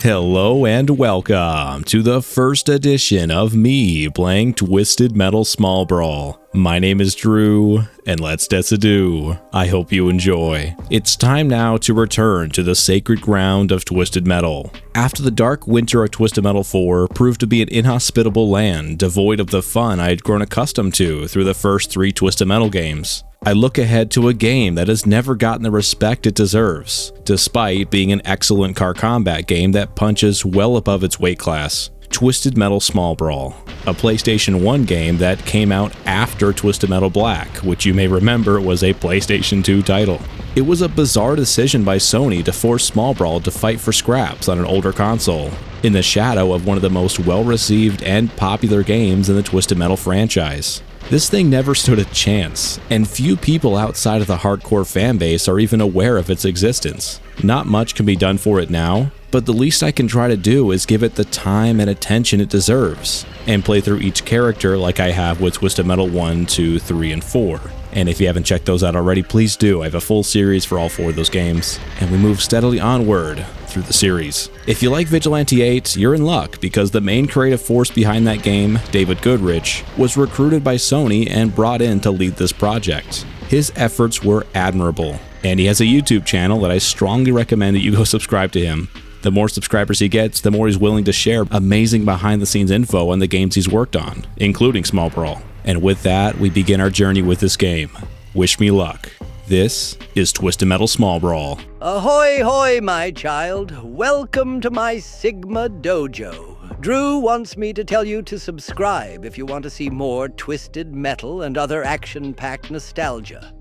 Hello and welcome to the first edition of me playing Twisted Metal Small Brawl. My name is Drew, and let's do. I hope you enjoy. It's time now to return to the sacred ground of Twisted Metal. After the dark winter of Twisted Metal 4 proved to be an inhospitable land devoid of the fun I had grown accustomed to through the first 3 Twisted Metal games, I look ahead to a game that has never gotten the respect it deserves, despite being an excellent car combat game that punches well above its weight class. Twisted Metal Small Brawl, a PlayStation 1 game that came out after Twisted Metal Black, which you may remember was a PlayStation 2 title. It was a bizarre decision by Sony to force Small Brawl to fight for scraps on an older console, in the shadow of one of the most well-received and popular games in the Twisted Metal franchise. This thing never stood a chance, and few people outside of the hardcore fanbase are even aware of its existence. Not much can be done for it now, but the least I can try to do is give it the time and attention it deserves, and play through each character like I have with Twisted Metal 1, 2, 3, and 4. And if you haven't checked those out already, please do. I have a full series for all 4 of those games, and we move steadily onward through the series. If you like Vigilante 8, you're in luck, because the main creative force behind that game, David Goodrich, was recruited by Sony and brought in to lead this project. His efforts were admirable, and he has a YouTube channel that I strongly recommend that you go subscribe to him. The more subscribers he gets, the more he's willing to share amazing behind-the-scenes info on the games he's worked on, including Small Brawl. And with that, we begin our journey with this game. Wish me luck. This is Twisted Metal Small Brawl. Ahoy hoy, my child. Welcome to my Sigma Dojo. Drew wants me to tell you to subscribe if you want to see more Twisted Metal and other action-packed nostalgia.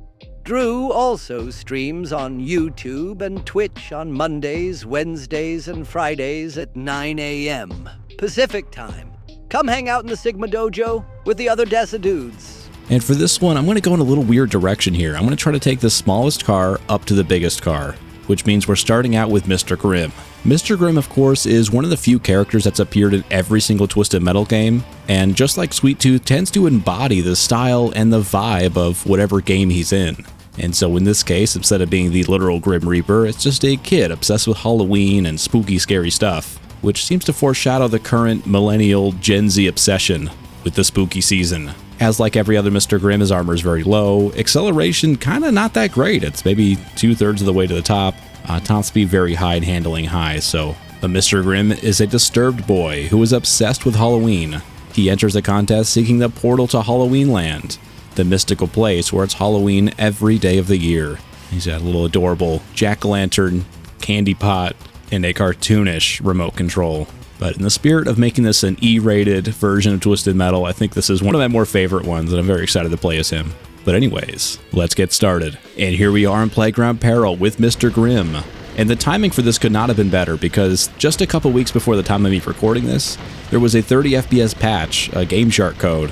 Drew also streams on YouTube and Twitch on Mondays, Wednesdays, and Fridays at 9 a.m. Pacific Time. Come hang out in the Sigma Dojo with the other Desa dudes. And for this one, I'm going to go in a little weird direction here. I'm going to try to take the smallest car up to the biggest car, which means we're starting out with Mr. Grimm. Mr. Grimm, of course, is one of the few characters that's appeared in every single Twisted Metal game, and just like Sweet Tooth, tends to embody the style and the vibe of whatever game he's in. And so in this case, instead of being the literal Grim Reaper, it's just a kid obsessed with Halloween and spooky, scary stuff, which seems to foreshadow the current millennial Gen Z obsession with the spooky season. As like every other Mr. Grimm, his armor is very low, acceleration kinda not that great, it's maybe 2/3 of the way to the top, top speed very high and handling high, so the Mr. Grimm is a disturbed boy who is obsessed with Halloween. He enters a contest seeking the portal to Halloween Land, the mystical place where it's Halloween every day of the year. He's got a little adorable jack-o'-lantern, candy pot, and a cartoonish remote control. But in the spirit of making this an E-rated version of Twisted Metal, I think this is one of my more favorite ones, and I'm very excited to play as him. But anyways, let's get started. And here we are in Playground Peril with Mr. Grimm. And the timing for this could not have been better, because just a couple weeks before the time of me recording this, there was a 30 FPS patch, a Game Shark code,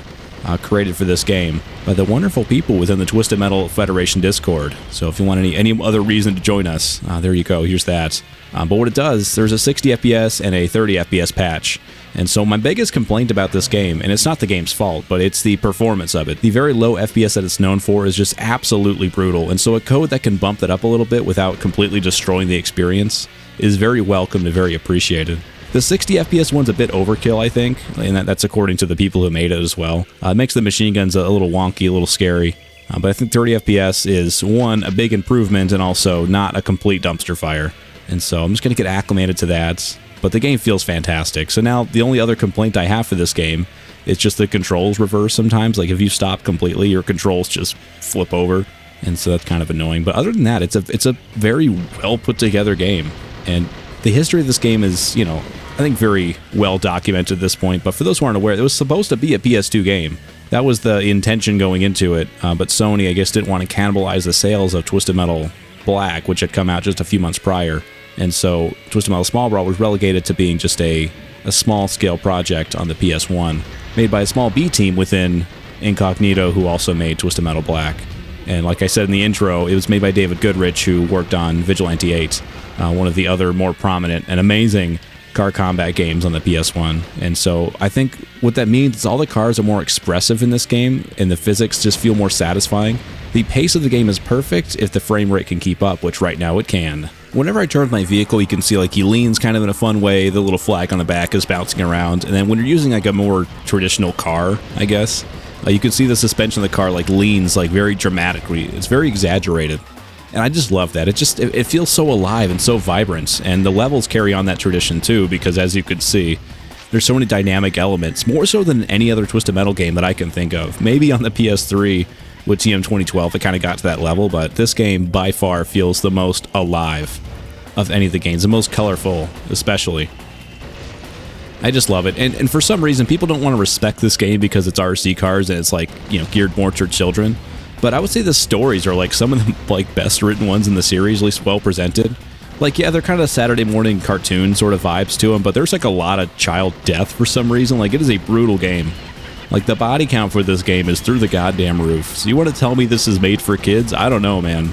created for this game by the wonderful people within the Twisted Metal Federation Discord. So if you want any other reason to join us, there you go, here's that. But what it does, there's a 60 FPS and a 30 FPS patch. And so my biggest complaint about this game, and it's not the game's fault, but it's the performance of it. The very low FPS that it's known for is just absolutely brutal, and so a code that can bump that up a little bit without completely destroying the experience is very welcomed and very appreciated. The 60 FPS one's a bit overkill, I think, and that's according to the people who made it as well. It makes the machine guns a little wonky, a little scary, but I think 30 FPS is, one, a big improvement, and also not a complete dumpster fire. And so I'm just going to get acclimated to that, but the game feels fantastic. So now the only other complaint I have for this game is just the controls reverse sometimes. Like if you stop completely, your controls just flip over, and so that's kind of annoying. But other than that, it's a very well put together game, and the history of this game is, I think very well documented at this point, but for those who aren't aware, it was supposed to be a PS2 game. That was the intention going into it, but Sony, I guess, didn't want to cannibalize the sales of Twisted Metal Black, which had come out just a few months prior. And so Twisted Metal Small Brawl was relegated to being just a small-scale project on the PS1, made by a small B team within Incognito, who also made Twisted Metal Black. And like I said in the intro, it was made by David Goodrich, who worked on Vigilante 8, one of the other more prominent and amazing car combat games on the PS1. And so I think what that means is all the cars are more expressive in this game, and the physics just feel more satisfying. The pace of the game is perfect if the frame rate can keep up, which right now it can. Whenever I turn with my vehicle, you can see like he leans kind of in a fun way, the little flag on the back is bouncing around, and then when you're using like a more traditional car, I guess, you can see the suspension of the car like leans like very dramatically. It's very exaggerated. And I just love that. It feels so alive and so vibrant, and the levels carry on that tradition too, because as you could see, there's so many dynamic elements, more so than any other Twisted Metal game that I can think of. Maybe on the PS3 with TM 2012 it kind of got to that level, but this game by far feels the most alive of any of the games, the most colorful especially. I just love it, and for some reason people don't want to respect this game because it's RC cars and it's like, you know, geared more toward children. But I would say the stories are like some of the like best written ones in the series, at least well presented. Like, yeah, they're kind of Saturday morning cartoon sort of vibes to them, but there's like a lot of child death for some reason. Like, it is a brutal game. Like, the body count for this game is through the goddamn roof. So you want to tell me this is made for kids? I don't know, man.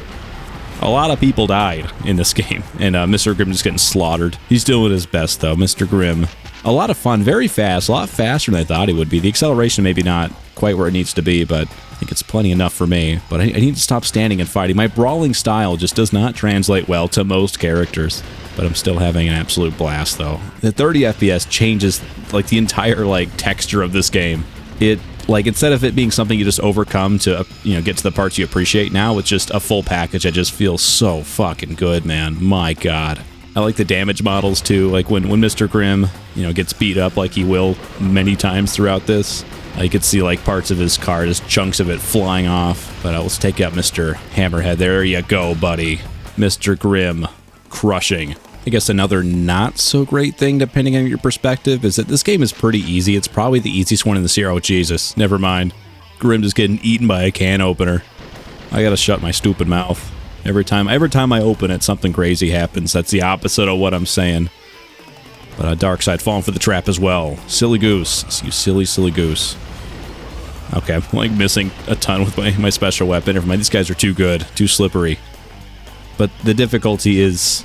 A lot of people died in this game, and Mr. Grimm just getting slaughtered. He's doing his best, though, Mr. Grimm. A lot of fun, very fast, a lot faster than I thought he would be. The acceleration maybe not quite where it needs to be, but I think it's plenty enough for me. But I need to stop standing and fighting. My brawling style just does not translate well to most characters, but I'm still having an absolute blast, though. The 30 FPS changes like the entire like texture of this game. It like, instead of it being something you just overcome to, you know, get to the parts you appreciate, now it's just a full package that just feels so fucking good, man. My God. I like the damage models too, like when Mr. Grimm, you know, gets beat up like he will many times throughout this. You could see like parts of his car, just chunks of it flying off. But let's take out Mr. Hammerhead. There you go, buddy. Mr. Grimm crushing. I guess another not so great thing, depending on your perspective, is that this game is pretty easy. It's probably the easiest one in the series. Oh, Jesus. Never mind. Grimm just getting eaten by a can opener. I gotta shut my stupid mouth. Every time I open it, something crazy happens. That's the opposite of what I'm saying. But Darkseid falling for the trap as well. Silly goose. You silly, silly goose. Okay, I'm like missing a ton with my special weapon. Never mind, these guys are too good. Too slippery. But the difficulty is,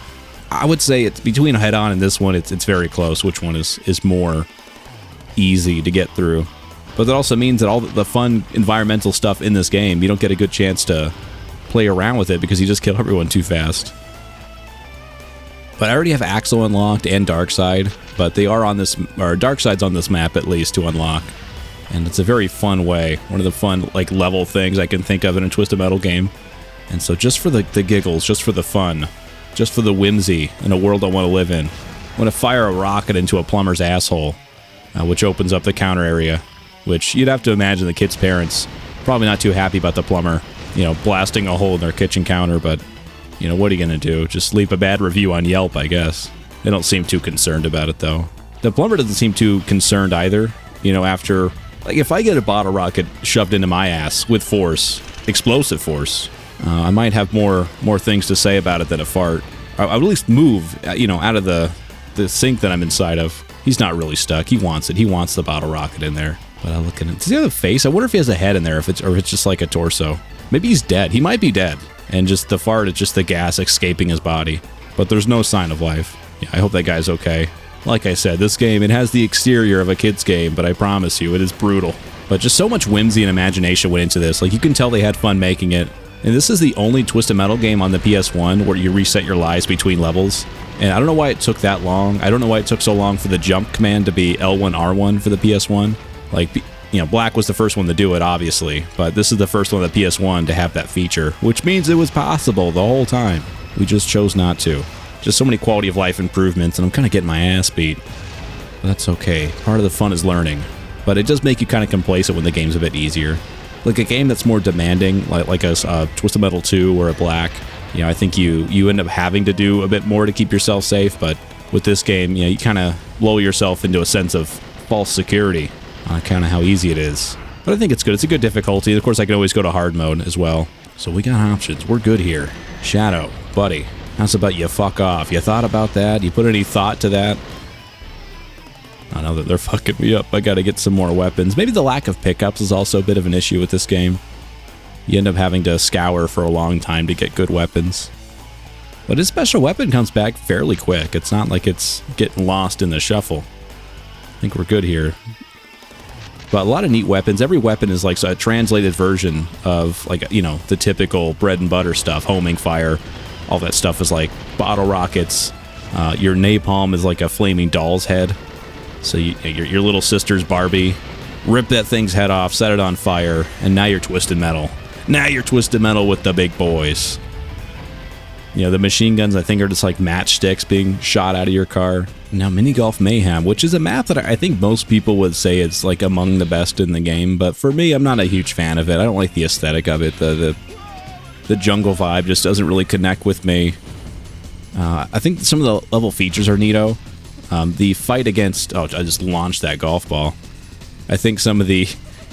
I would say it's between head-on and this one, it's very close. Which one is more easy to get through. But that also means that all the fun environmental stuff in this game, you don't get a good chance to play around with it because you just kill everyone too fast. But I already have Axel unlocked and Darkseid, but they are on this, or Darkseid's on this map at least to unlock. And it's a very fun way, one of the fun like level things I can think of in a Twisted Metal game. And so just for the giggles, just for the fun, just for the whimsy in a world I want to live in, I want to fire a rocket into a plumber's asshole, which opens up the counter area, which you'd have to imagine the kid's parents probably not too happy about the plumber, you know, blasting a hole in their kitchen counter, but, you know, what are you going to do? Just leave a bad review on Yelp, I guess. They don't seem too concerned about it, though. The plumber doesn't seem too concerned either, you know, after, like, if I get a bottle rocket shoved into my ass with force, explosive force, I might have more things to say about it than a fart. I would at least move, you know, out of the sink that I'm inside of. He's not really stuck. He wants it. He wants the bottle rocket in there. But I look at it. Does he have a face? I wonder if he has a head in there, or if it's just like a torso. Maybe he's dead. He might be dead. And just the fart is just the gas escaping his body. But there's no sign of life. Yeah, I hope that guy's okay. Like I said, this game, it has the exterior of a kid's game, but I promise you, it is brutal. But just so much whimsy and imagination went into this. Like, you can tell they had fun making it. And this is the only Twisted Metal game on the PS1 where you reset your lives between levels. And I don't know why it took that long. I don't know why it took so long for the jump command to be L1, R1 for the PS1. Like, you know, Black was the first one to do it, obviously. But this is the first one on the PS1 to have that feature, which means it was possible the whole time. We just chose not to. Just so many quality of life improvements, and I'm kind of getting my ass beat. But that's okay. Part of the fun is learning. But it does make you kind of complacent when the game's a bit easier. Like a game that's more demanding, like a Twisted Metal 2 or a Black, you know, I think you end up having to do a bit more to keep yourself safe. But with this game, you know, you kind of lull yourself into a sense of false security on kind of how easy it is. But I think it's good. It's a good difficulty. Of course, I can always go to hard mode as well. So we got options. We're good here. Shadow, buddy, how's about you fuck off? You thought about that? You put any thought to that? I know that they're fucking me up. I gotta get some more weapons. Maybe the lack of pickups is also a bit of an issue with this game. You end up having to scour for a long time to get good weapons. But his special weapon comes back fairly quick. It's not like it's getting lost in the shuffle. I think we're good here. But a lot of neat weapons. Every weapon is like a translated version of, like, you know, the typical bread and butter stuff. Homing fire. All that stuff is like bottle rockets. Your napalm is like a flaming doll's head. So your little sister's Barbie. Rip that thing's head off, set it on fire, and now you're Twisted Metal. Now you're Twisted Metal with the big boys. You know, the machine guns, I think, are just like matchsticks being shot out of your car. Now, Minigolf Mayhem, which is a map that I think most people would say is like among the best in the game, but for me, I'm not a huge fan of it. I don't like the aesthetic of it. The jungle vibe just doesn't really connect with me. I think some of the level features are neato. The fight against... Oh, I just launched that golf ball. I think some of the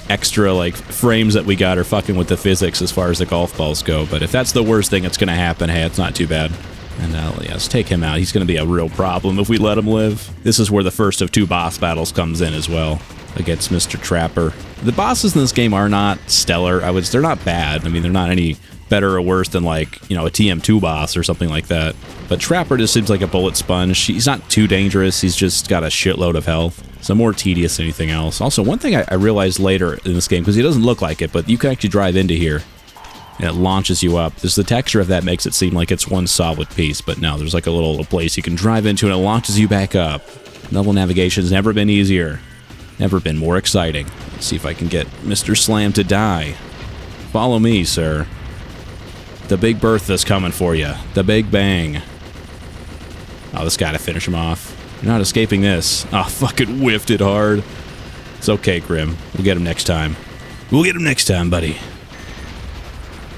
extra, like, frames that we got are fucking with the physics as far as the golf balls go. But if that's the worst thing that's going to happen, hey, it's not too bad. And yeah, let's take him out. He's going to be a real problem if we let him live. This is where the first of 2 boss battles comes in as well, against Mr. Trapper. The bosses in this game are not stellar. They're not bad. I mean, they're not any better or worse than, like, you know, a TM2 boss or something like that. But Trapper just seems like a bullet sponge. He's not too dangerous. He's just got a shitload of health. So more tedious than anything else. Also, one thing I realized later in this game, because he doesn't look like it, but you can actually drive into here, and it launches you up. Just the texture of that makes it seem like it's one solid piece, but no, there's like a little place you can drive into, and it launches you back up. Level navigation's never been easier. Never been more exciting. Let's see if I can get Mr. Slam to die. Follow me, sir. The Big Bertha's coming for you. The Big Bang. Oh, this gotta finish him off. You're not escaping this. Oh, fucking whiffed it hard. It's okay, Grimm. We'll get him next time. We'll get him next time, buddy.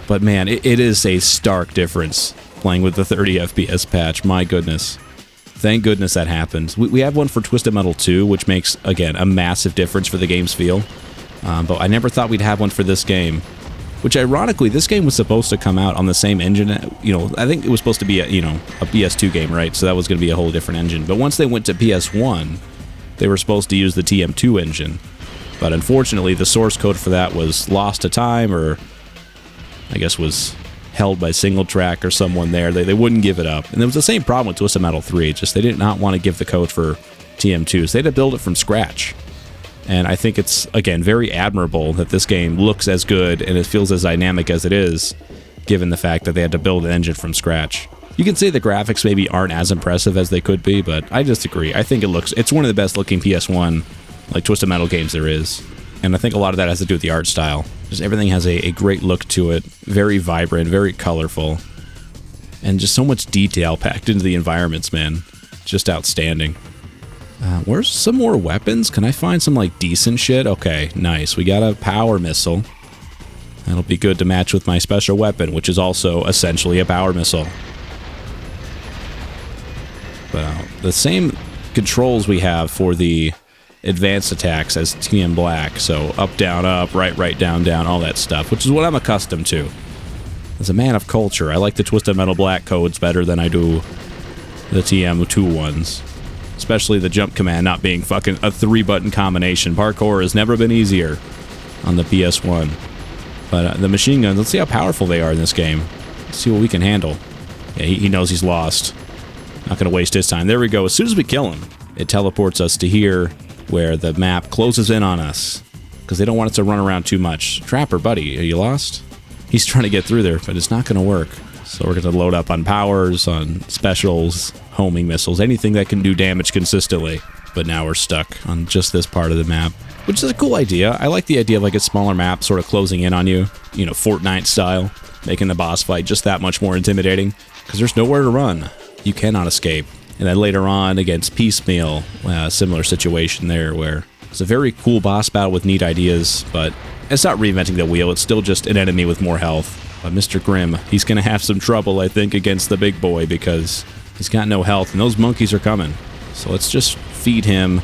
But man, it is a stark difference playing with the 30 FPS patch. My goodness. Thank goodness that happened. We have one for Twisted Metal 2, which makes, again, a massive difference for the game's feel. But I never thought we'd have one for this game. Which, ironically, this game was supposed to come out on the same engine. You know, I think it was supposed to be a PS2 game, right? So that was going to be a whole different engine. But once they went to PS1, they were supposed to use the TM2 engine. But unfortunately, the source code for that was lost to time, or I guess was held by Single Track or someone there. They wouldn't give it up. And it was the same problem with Twisted Metal 3. Just they did not want to give the code for TM2. So they had to build it from scratch. And I think it's, again, very admirable that this game looks as good and it feels as dynamic as it is, given the fact that they had to build an engine from scratch. You can say the graphics maybe aren't as impressive as they could be, but I disagree. I think it's one of the best looking PS1, like, Twisted Metal games there is. And I think a lot of that has to do with the art style. Just everything has a great look to it, very vibrant, very colorful, and just so much detail packed into the environments, man. Just outstanding. Where's some more weapons? Can I find some, like, decent shit? Okay, nice. We got a power missile. That'll be good to match with my special weapon, which is also essentially a power missile. But the same controls we have for the advanced attacks as TM Black. So up, down, right, down, down, all that stuff, which is what I'm accustomed to. As a man of culture, I like the Twisted Metal Black codes better than I do the TM2 ones. Especially the jump command not being fucking a 3-button combination. Parkour has never been easier on the PS1. But the machine guns, let's see how powerful they are in this game. Let's see what we can handle. Yeah, he knows he's lost. Not going to waste his time. There we go. As soon as we kill him, it teleports us to here, where the map closes in on us. Because they don't want us to run around too much. Trapper, buddy, are you lost? He's trying to get through there, but it's not going to work. So we're going to load up on powers, on specials, homing missiles, anything that can do damage consistently. But now we're stuck on just this part of the map, which is a cool idea. I like the idea of like a smaller map sort of closing in on you, you know, Fortnite style, making the boss fight just that much more intimidating, because there's nowhere to run. You cannot escape. And then later on against Piecemeal, similar situation there, where it's a very cool boss battle with neat ideas, but it's not reinventing the wheel. It's still just an enemy with more health. But Mr. Grimm, he's going to have some trouble, I think, against the big boy, because he's got no health, and those monkeys are coming. So let's just feed him.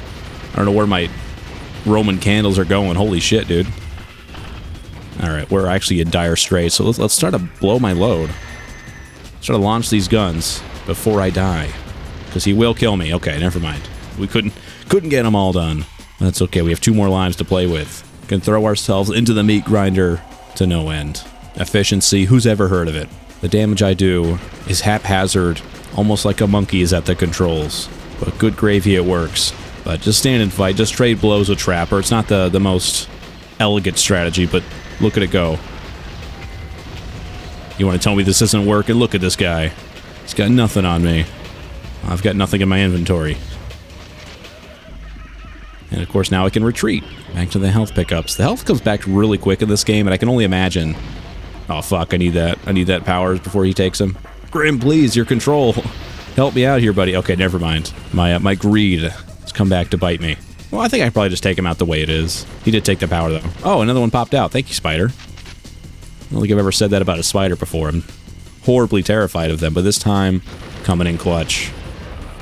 I don't know where my Roman candles are going. Holy shit, dude. Alright, we're actually in dire straits, so let's start to blow my load. Let's try to launch these guns before I die. Because he will kill me. Okay, never mind. We couldn't get them all done. That's okay, we have 2 more lives to play with. Can throw ourselves into the meat grinder to no end. Efficiency, who's ever heard of it? The damage I do is haphazard, almost like a monkey is at the controls. But good gravy, it works. But just stand and fight, just trade blows with Trapper. It's not the most elegant strategy, but look at it go. You want to tell me this isn't working? Look at this guy. He's got nothing on me. I've got nothing in my inventory. And of course now I can retreat. Back to the health pickups. The health comes back really quick in this game, and I can only imagine... Oh fuck, I need that. I need that powers before he takes him. Grimm, please, your control. Help me out here, buddy. Okay, never mind. My greed has come back to bite me. Well, I think I probably just take him out the way it is. He did take the power, though. Oh, another one popped out. Thank you, Spider. I don't think I've ever said that about a spider before. I'm horribly terrified of them, but this time, coming in clutch.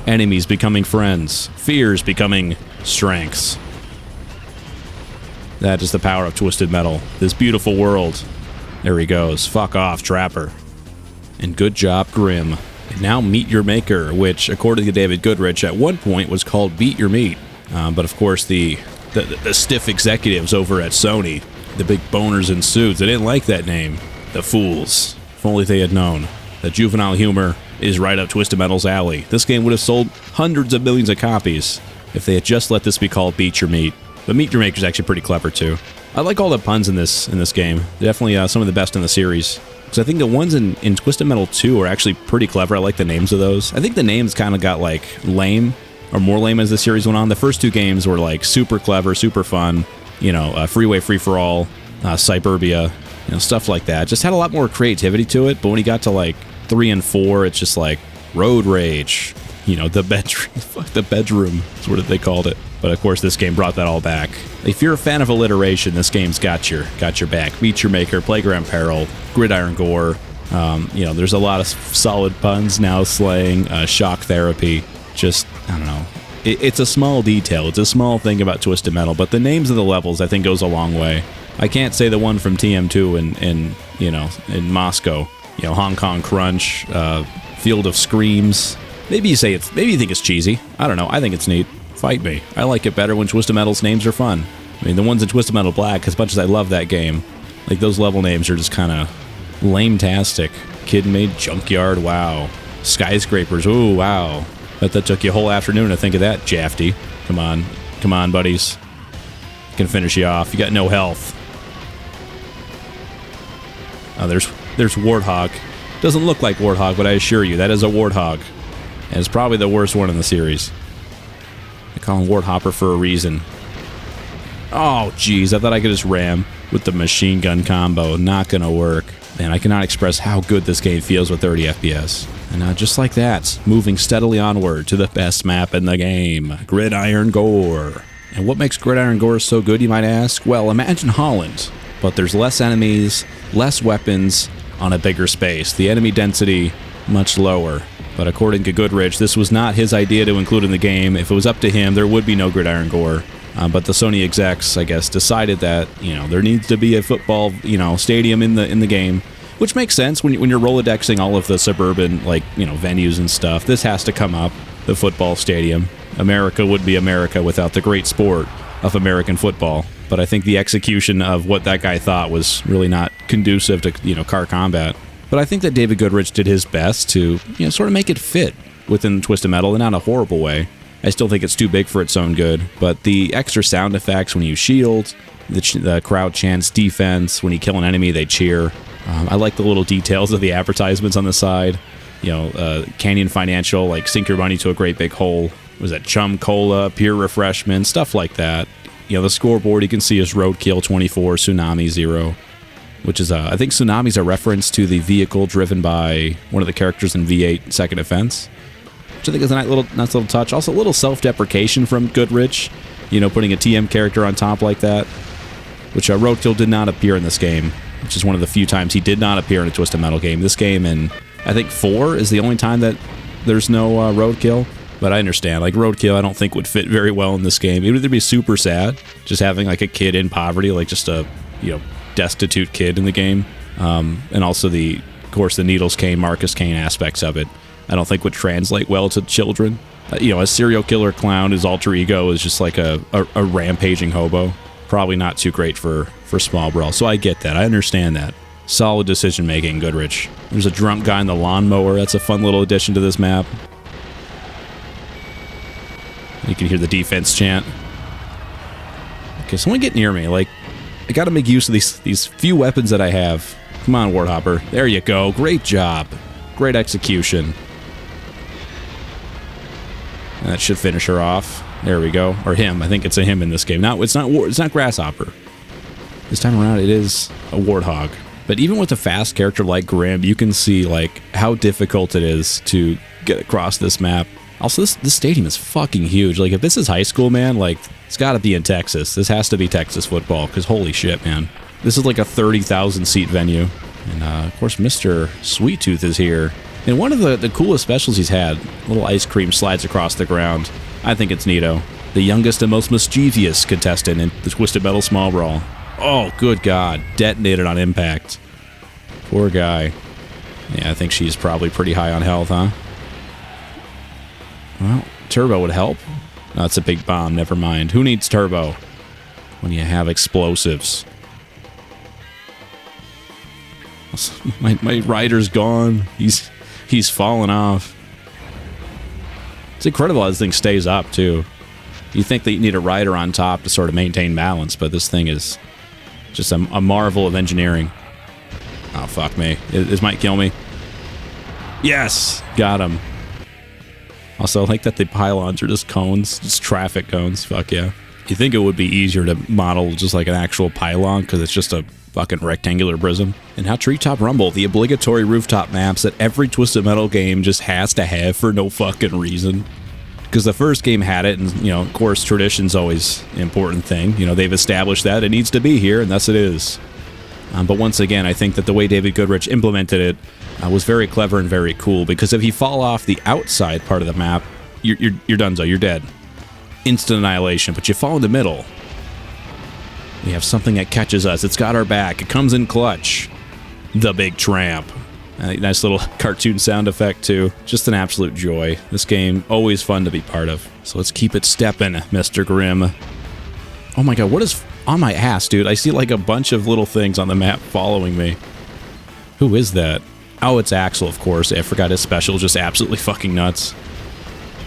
Enemies becoming friends. Fears becoming strengths. That is the power of Twisted Metal. This beautiful world. There he goes. Fuck off, Trapper. And good job, Grimm. And now Meet Your Maker, which, according to David Goodrich, at one point was called Beat Your Meat. But of course, the stiff executives over at Sony, the big boners in suits, they didn't like that name. The fools. If only they had known. The juvenile humor is right up Twisted Metal's alley. This game would have sold hundreds of millions of copies if they had just let this be called Beat Your Meat. But Meet Your Maker is actually pretty clever, too. I like all the puns in this game. They're definitely some of the best in the series. Because I think the ones in Twisted Metal 2 are actually pretty clever. I like the names of those. I think the names kind of got, like, lame, or more lame as the series went on. The first two games were, like, super clever, super fun. You know, Freeway Free-for-All, Cyberbia, you know, stuff like that. Just had a lot more creativity to it. But when you got to, like, 3 and 4, it's just like Road Rage. You know, the bedroom. Fuck, the bedroom is what they called it. But of course, this game brought that all back. If you're a fan of alliteration, this game's got your back. Meet Your Maker, Playground Peril, Gridiron Gore. You know, there's a lot of solid puns now. Slaying, shock therapy. Just, I don't know. It's a small detail. It's a small thing about Twisted Metal, but the names of the levels I think goes a long way. I can't say the one from TM2 in Moscow. You know, Hong Kong Crunch, Field of Screams. Maybe you think it's cheesy. I don't know. I think it's neat. Fight me. I like it better when Twisted Metal's names are fun. I mean, the ones in Twisted Metal Black, as much as I love that game, like, those level names are just kind of lame-tastic. Kid-made junkyard, wow. Skyscrapers, ooh, wow. Bet that took you a whole afternoon to think of that, Jafty. Come on, buddies. I can finish you off. You got no health. Oh, there's Warthog. Doesn't look like Warthog, but I assure you, that is a Warthog. And it's probably the worst one in the series. I call him Warthopper for a reason. Oh, jeez, I thought I could just ram with the machine gun combo. Not gonna work. Man, I cannot express how good this game feels with 30 FPS. And just like that, moving steadily onward to the best map in the game, Gridiron Gore. And what makes Gridiron Gore so good, you might ask? Well, imagine Holland, but there's less enemies, less weapons, on a bigger space. The enemy density, much lower. But according to Goodrich, this was not his idea to include in the game. If it was up to him, there would be no Gridiron Gore. But the Sony execs, I guess, decided that, you know, there needs to be a football, you know, stadium in the game, which makes sense when you're Rolodexing all of the suburban, like, you know, venues and stuff. This has to come up, the football stadium. America would be America without the great sport of American football. But I think the execution of what that guy thought was really not conducive to, you know, car combat. But I think that David Goodrich did his best to, you know, sort of make it fit within Twisted Metal, and not a horrible way. I still think it's too big for its own good, but the extra sound effects when you shield, the crowd chants defense, when you kill an enemy, they cheer. I like the little details of the advertisements on the side. You know, Canyon Financial, like, sink your money to a great big hole. Was that Chum Cola, Pure Refreshment, stuff like that. You know, the scoreboard you can see is Roadkill 24, Tsunami 0. Which is, I think Tsunami's a reference to the vehicle driven by one of the characters in V8 Second Offense, which I think is a nice little touch. Also, a little self-deprecation from Goodrich, you know, putting a TM character on top like that, which Roadkill did not appear in this game, which is one of the few times he did not appear in a Twisted Metal game. This game, in, I think, 4 is the only time that there's no Roadkill, but I understand. Like, Roadkill, I don't think would fit very well in this game. It would either be super sad, just having, like, a kid in poverty, like just a, you know, destitute kid in the game, and also of course the Needles Kane, Marcus Kane aspects of it, I don't think would translate well to children. You know, a serial killer clown, his alter ego is just like a rampaging hobo. Probably not too great for Small Brawl, so I get that, I understand that. Solid decision making, Goodrich. There's a drunk guy in the lawnmower. That's a fun little addition to this map. You can hear the defense chant. Okay, someone get near me. Like, I gotta make use of these few weapons that I have. Come on, Warthopper. There you go. Great job. Great execution. And that should finish her off. There we go. Or him. I think it's a him in this game. It's not Grasshopper. This time around, it is a Warthog. But even with a fast character like Grimm, you can see like how difficult it is to get across this map. Also, this stadium is fucking huge. Like, if this is high school, man, like, it's got to be in Texas. This has to be Texas football, because holy shit, man. This is like a 30,000-seat venue. And, of course, Mr. Sweet Tooth is here. And one of the coolest specials he's had, little ice cream slides across the ground. I think it's neato. The youngest and most mischievous contestant in the Twisted Metal Small Brawl. Oh, good God. Detonated on impact. Poor guy. Yeah, I think she's probably pretty high on health, huh? Well, turbo would help. No, it's a big bomb. Never mind. Who needs turbo when you have explosives? My rider's gone. He's fallen off. It's incredible how this thing stays up, too. You think that you need a rider on top to sort of maintain balance, but this thing is just a marvel of engineering. Oh, fuck me. This might kill me. Yes! Got him. Also, I like that the pylons are just cones, just traffic cones. Fuck yeah. You think it would be easier to model just like an actual pylon because it's just a fucking rectangular prism. And how Treetop Rumble, the obligatory rooftop maps that every Twisted Metal game just has to have for no fucking reason. Because the first game had it, and, you know, of course, tradition's always an important thing. You know, they've established that it needs to be here, and thus it is. But once again, I think that the way David Goodrich implemented it was very clever and very cool, because if you fall off the outside part of the map, you're donezo, you're dead. Instant annihilation, but you fall in the middle. We have something that catches us. It's got our back. It comes in clutch. The Big Tramp. Nice little cartoon sound effect, too. Just an absolute joy. This game, always fun to be part of. So let's keep it stepping, Mr. Grimm. Oh my god, what is on my ass, dude? I see like a bunch of little things on the map following me. Who is that? Oh, it's Axel, of course. I forgot his special. Just absolutely fucking nuts.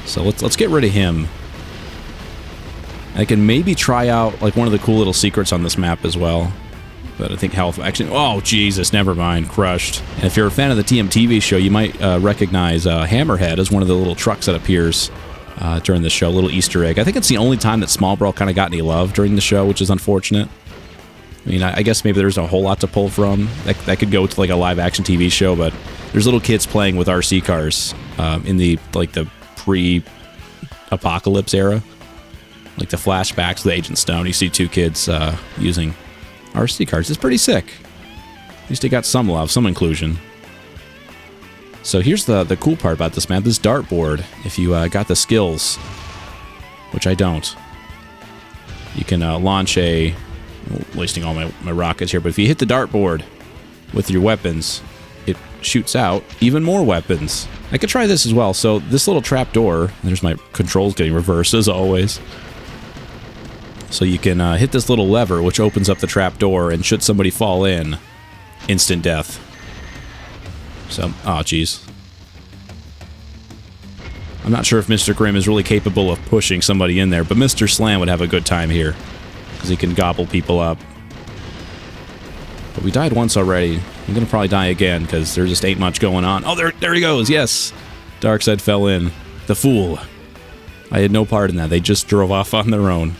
So let's get rid of him. I can maybe try out like one of the cool little secrets on this map as well. But I think health actually... Oh, Jesus, never mind. Crushed. And if you're a fan of the TMTV show, you might recognize Hammerhead as one of the little trucks that appears during the show. A little Easter egg. I think it's the only time that Small Brawl kind of got any love during the show, which is unfortunate. I mean, I guess maybe there's a whole lot to pull from. That could go to like a live-action TV show, but there's little kids playing with RC cars in the pre-apocalypse era. Like the flashbacks with Agent Stone. You see two kids using RC cars. It's pretty sick. At least they got some love, some inclusion. So here's the cool part about this map. This dartboard, if you got the skills, which I don't, you can launch a... wasting all my rockets here, but if you hit the dartboard with your weapons, it shoots out even more weapons. I could try this as well. So this little trap door, there's my controls getting reversed as always. So you can hit this little lever, which opens up the trap door, and should somebody fall in, instant death. So, oh jeez. I'm not sure if Mr. Grimm is really capable of pushing somebody in there, but Mr. Slam would have a good time here, because he can gobble people up. But we died once already. I'm going to probably die again, because there just ain't much going on. Oh, there he goes, yes! Darkseid fell in. The fool. I had no part in that. They just drove off on their own.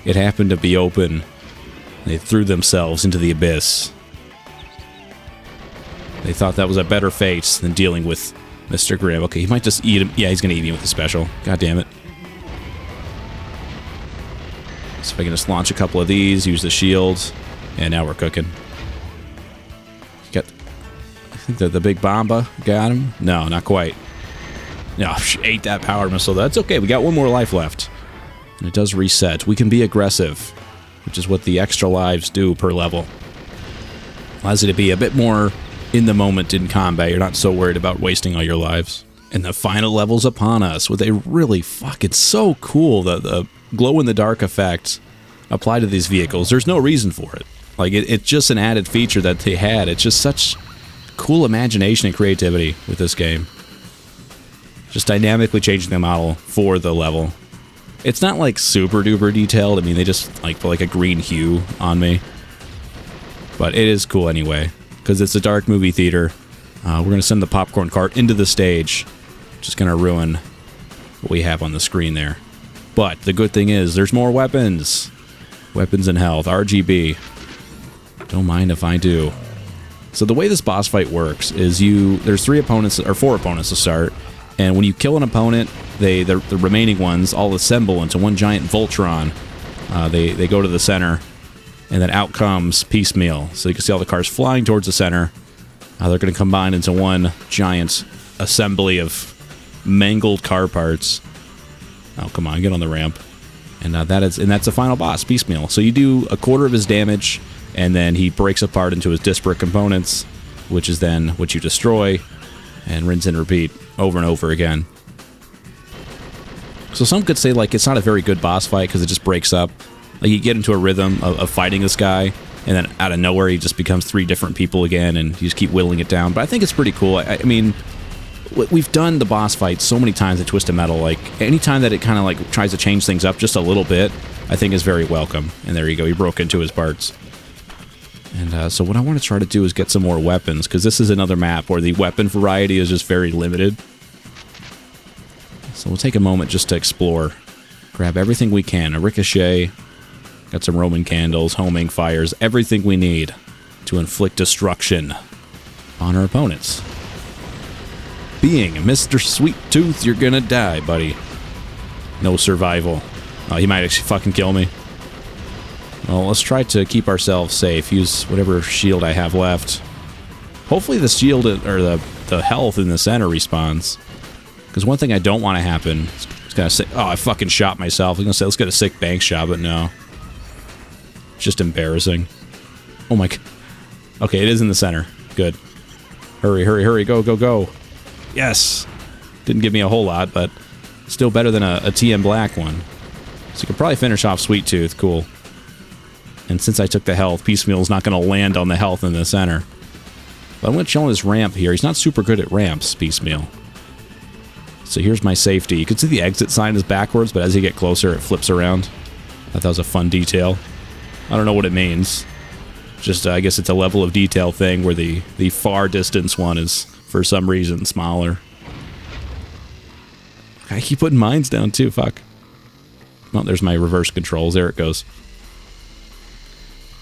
It happened to be open. They threw themselves into the abyss. They thought that was a better fate than dealing with Mr. Grimm. Okay, he might just eat him. Yeah, he's going to eat me with the special. God damn it. So if I can just launch a couple of these, use the shields, and now we're cooking. Got, I think that the big Bomba got him. No, not quite. No, ate that power missile. That's okay. We got one more life left. And it does reset. We can be aggressive, which is what the extra lives do per level. Allows you to be a bit more in the moment in combat. You're not so worried about wasting all your lives. And the final level's upon us with a really fucking so cool, the glow-in-the-dark effect applied to these vehicles. There's no reason for it. Like, it's just an added feature that they had. It's just such cool imagination and creativity with this game. Just dynamically changing the model for the level. It's not, like, super duper detailed. I mean, they just, like, put, like, a green hue on me. But it is cool anyway, because it's a dark movie theater. We're going to send the popcorn cart into the stage. Just going to ruin what we have on the screen there. But the good thing is, there's more weapons. Weapons and health. RGB. Don't mind if I do. So the way this boss fight works is there's 4 opponents to start. And when you kill an opponent, the remaining ones all assemble into one giant Voltron. They go to the center. And then out comes Piecemeal. So you can see all the cars flying towards the center. They're going to combine into one giant assembly of mangled car parts. Oh, come on, get on the ramp. And that's the final boss, Piecemeal. So you do a quarter of his damage, and then he breaks apart into his disparate components, which is then what you destroy, and rinse and repeat over and over again. So some could say, like, it's not a very good boss fight because it just breaks up. Like, you get into a rhythm of fighting this guy, and then out of nowhere he just becomes 3 different people again, and you just keep whittling it down. But I think it's pretty cool. I mean, we've done the boss fight so many times at Twisted Metal. Like, anytime that it kind of, like, tries to change things up just a little bit, I think is very welcome. And there you go, he broke into his parts. And so what I want to try to do is get some more weapons, because this is another map where the weapon variety is just very limited. So we'll take a moment just to explore. Grab everything we can. A ricochet. Got some Roman candles, homing fires, everything we need to inflict destruction on our opponents. Being Mr. Sweet Tooth, you're gonna die, buddy. No survival. Oh, he might actually fucking kill me. Well, let's try to keep ourselves safe. Use whatever shield I have left. Hopefully the shield, or the health in the center respawns. Because one thing I don't want to happen is gonna say, oh, I fucking shot myself. I was gonna say, let's get a sick bank shot, but no. Just embarrassing. Oh my god. Okay, it is in the center. Good. Hurry, hurry, hurry. Go, go, go. Yes. Didn't give me a whole lot, but still better than a TM black one. So you could probably finish off Sweet Tooth. Cool. And since I took the health, Piecemeal's not going to land on the health in the center. But I'm going to chill on this ramp here. He's not super good at ramps, Piecemeal. So here's my safety. You can see the exit sign is backwards, but as you get closer, it flips around. I thought that was a fun detail. I don't know what it means. Just, I guess it's a level of detail thing where the far distance one is, for some reason, smaller. I keep putting mines down, too. Fuck. Oh, there's my reverse controls. There it goes.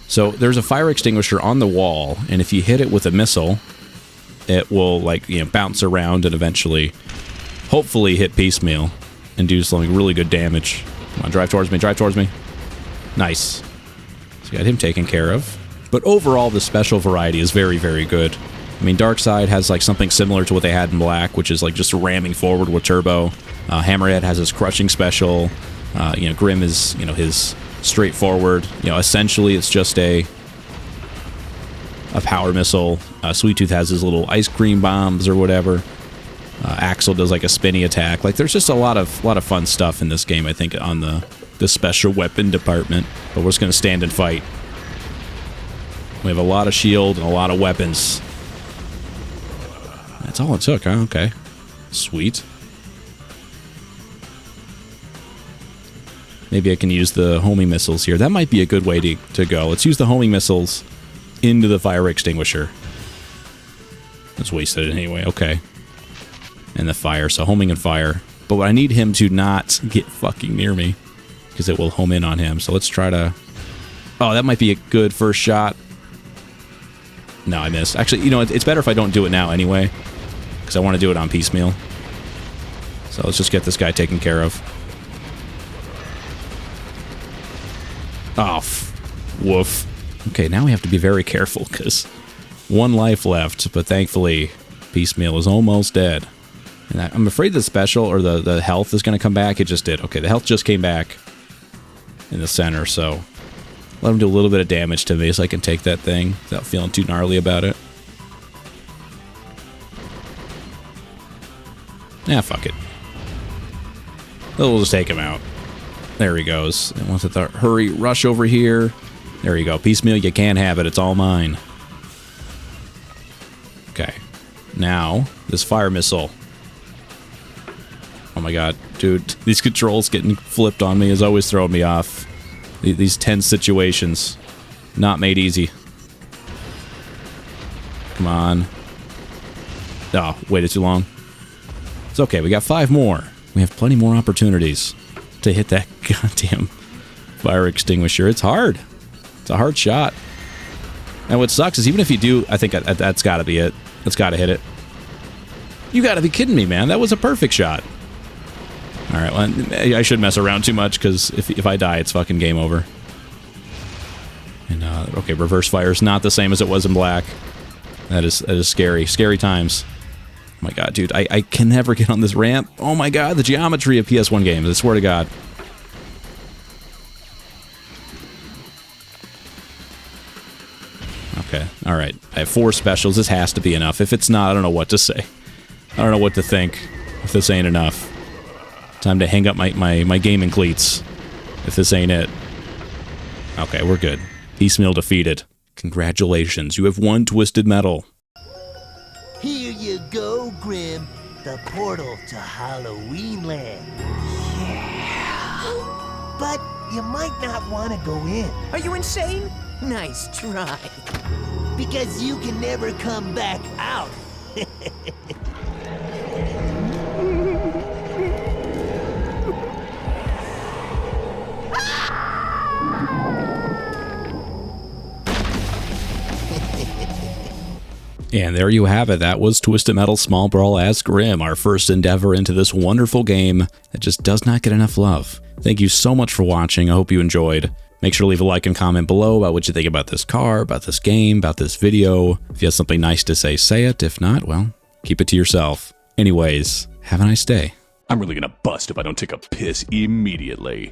So, there's a fire extinguisher on the wall, and if you hit it with a missile, it will, like, you know, bounce around and eventually, hopefully, hit Piecemeal and do something really good damage. Come on, drive towards me, drive towards me. Nice. So got him taken care of. But overall, the special variety is very, very good. I mean, Darkseid has like something similar to what they had in Black, which is like just ramming forward with turbo. Hammerhead has his crushing special. You know, Grimm is, you know, his straightforward. You know, essentially it's just a power missile. Sweet Tooth has his little ice cream bombs or whatever. Axel does like a spinny attack. Like, there's just a lot of fun stuff in this game, I think, on the special weapon department. But we're just going to stand and fight. We have a lot of shield and a lot of weapons. That's all it took, huh? Okay. Sweet. Maybe I can use the homing missiles here. That might be a good way to go. Let's use the homing missiles into the fire extinguisher. Let's waste it anyway. Okay. And the fire. So homing and fire. But I need him to not get fucking near me, because it will home in on him. So let's try to... Oh, that might be a good first shot. No, I missed. Actually, you know, it's better if I don't do it now anyway, because I want to do it on Piecemeal. So let's just get this guy taken care of. Oh, woof. Okay, now we have to be very careful, because one life left, but thankfully, Piecemeal is almost dead. And I'm afraid the special, or the health is going to come back. It just did. Okay, the health just came back in the center, so let him do a little bit of damage to me so I can take that thing without feeling too gnarly about it. Nah, fuck it. We'll just take him out. There he goes. And once I thought, hurry, rush over here. There you go. Piecemeal, you can't have it. It's all mine. Okay. Now, this fire missile. Oh my god, dude. These controls getting flipped on me is always throwing me off. These tense situations. Not made easy. Come on. Oh, waited too long. It's okay, we got 5 more. We have plenty more opportunities to hit that goddamn fire extinguisher. It's hard. It's a hard shot. And what sucks is even if you do, I think that's got to be it. That's got to hit it. You got to be kidding me, man. That was a perfect shot. All right, well, I shouldn't mess around too much because if I die, it's fucking game over. And, okay, reverse fire is not the same as it was in black. That is scary. Scary times. Oh my god, dude, I can never get on this ramp. Oh my god, the geometry of PS1 games, I swear to god. Okay, alright. I have 4 specials. This has to be enough. If it's not, I don't know what to say. I don't know what to think if this ain't enough. Time to hang up my gaming cleats if this ain't it. Okay, we're good. Piecemeal defeated. Congratulations, you have won Twisted Metal. Here you go, Grimm. The portal to Halloween Land. Yeah. But you might not want to go in. Are you insane? Nice try. Because you can never come back out. And there you have it. That was Twisted Metal Small Brawl as Grimm, our first endeavor into this wonderful game that just does not get enough love. Thank you so much for watching. I hope you enjoyed. Make sure to leave a like and comment below about what you think about this car, about this game, about this video. If you have something nice to say, say it. If not, well, keep it to yourself. Anyways, have a nice day. I'm really gonna bust if I don't take a piss immediately.